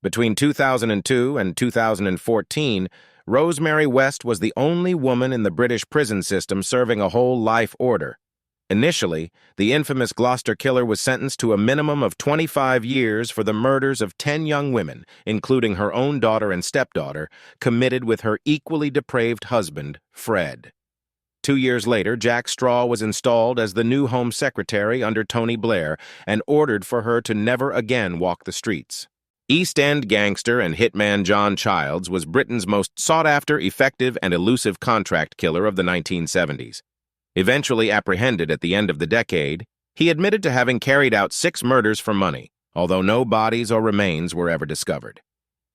Between 2002 and 2014, Rosemary West was the only woman in the British prison system serving a whole life order. Initially, the infamous Gloucester killer was sentenced to a minimum of 25 years for the murders of 10 young women, including her own daughter and stepdaughter, committed with her equally depraved husband, Fred. 2 years later, Jack Straw was installed as the new Home Secretary under Tony Blair and ordered for her to never again walk the streets. East End gangster and hitman John Childs was Britain's most sought-after, effective, and elusive contract killer of the 1970s. Eventually apprehended at the end of the decade, he admitted to having carried out 6 murders for money, although no bodies or remains were ever discovered.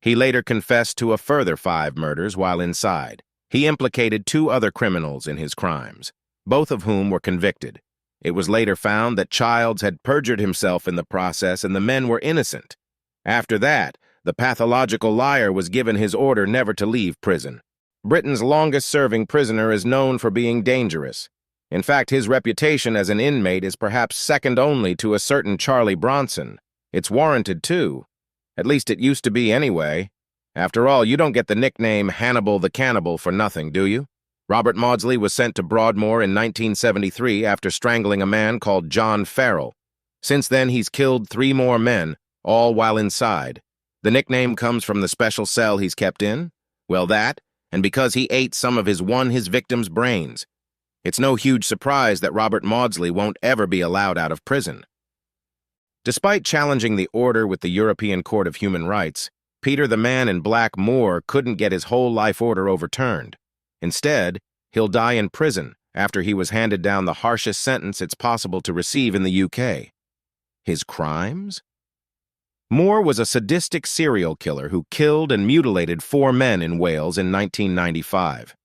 He later confessed to a further 5 murders while inside. He implicated 2 other criminals in his crimes, both of whom were convicted. It was later found that Childs had perjured himself in the process and the men were innocent. After that, the pathological liar was given his order never to leave prison. Britain's longest-serving prisoner is known for being dangerous. In fact, his reputation as an inmate is perhaps second only to a certain Charlie Bronson. It's warranted, too. At least it used to be anyway. After all, you don't get the nickname Hannibal the Cannibal for nothing, do you? Robert Maudsley was sent to Broadmoor in 1973 after strangling a man called John Farrell. Since then, he's killed 3 more men, all while inside. The nickname comes from the special cell he's kept in? Well, that, and because he ate some of his victim's brains. It's no huge surprise that Robert Maudsley won't ever be allowed out of prison. Despite challenging the order with the European Court of Human Rights, Peter the Man in Black Moore couldn't get his whole life order overturned. Instead, he'll die in prison after he was handed down the harshest sentence it's possible to receive in the UK. His crimes? Moore was a sadistic serial killer who killed and mutilated 4 men in Wales in 1995.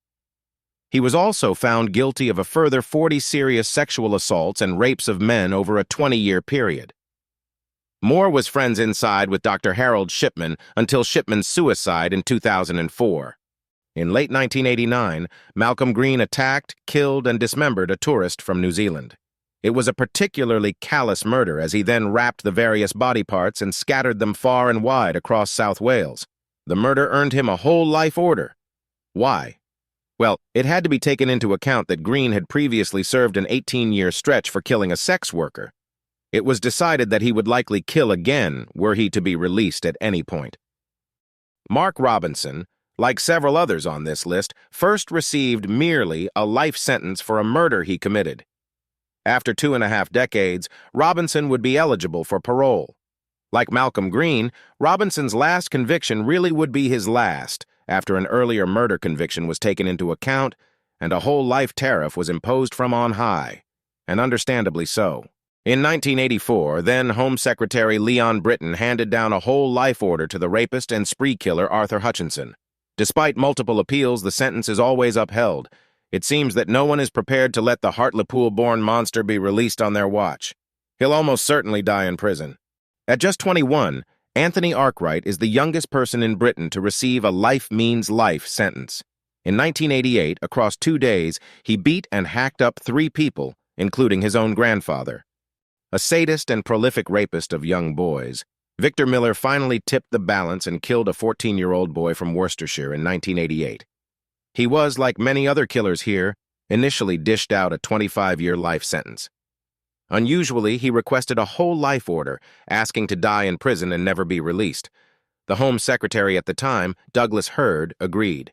He was also found guilty of a further 40 serious sexual assaults and rapes of men over a 20-year period. Moore was friends inside with Dr. Harold Shipman until Shipman's suicide in 2004. In late 1989, Malcolm Green attacked, killed, and dismembered a tourist from New Zealand. It was a particularly callous murder as he then wrapped the various body parts and scattered them far and wide across South Wales. The murder earned him a whole life order. Why? Well, it had to be taken into account that Green had previously served an 18-year stretch for killing a sex worker. It was decided that he would likely kill again were he to be released at any point. Mark Robinson, like several others on this list, first received merely a life sentence for a murder he committed. After 2.5 decades, Robinson would be eligible for parole. Like Malcolm Green, Robinson's last conviction really would be his last, after an earlier murder conviction was taken into account and a whole life tariff was imposed from on high, and understandably so. In 1984, then Home Secretary Leon Britton handed down a whole life order to the rapist and spree killer Arthur Hutchinson. Despite multiple appeals, the sentence is always upheld. It seems that no one is prepared to let the Hartlepool-born monster be released on their watch. He'll almost certainly die in prison. At just 21, Anthony Arkwright is the youngest person in Britain to receive a life means life sentence. In 1988, across 2 days, he beat and hacked up 3 people, including his own grandfather. A sadist and prolific rapist of young boys, Victor Miller finally tipped the balance and killed a 14-year-old boy from Worcestershire in 1988. He was, like many other killers here, initially dished out a 25-year life sentence. Unusually, he requested a whole life order, asking to die in prison and never be released. The Home Secretary at the time, Douglas Hurd, agreed.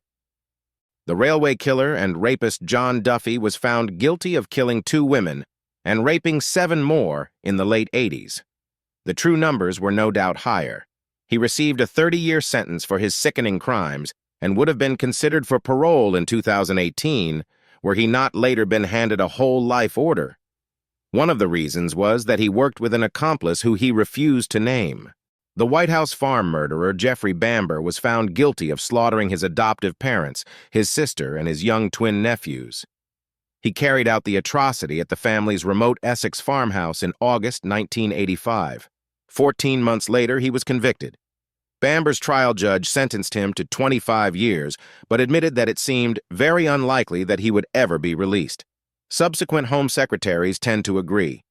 The railway killer and rapist John Duffy was found guilty of killing 2 women and raping 7 more in the late 80s. The true numbers were no doubt higher. He received a 30-year sentence for his sickening crimes and would have been considered for parole in 2018, were he not later been handed a whole life order. One of the reasons was that he worked with an accomplice who he refused to name. The White House farm murderer Jeffrey Bamber was found guilty of slaughtering his adoptive parents, his sister, and his young twin nephews. He carried out the atrocity at the family's remote Essex farmhouse in August 1985. 14 months later, he was convicted. Bamber's trial judge sentenced him to 25 years, but admitted that it seemed very unlikely that he would ever be released. Subsequent Home Secretaries tend to agree.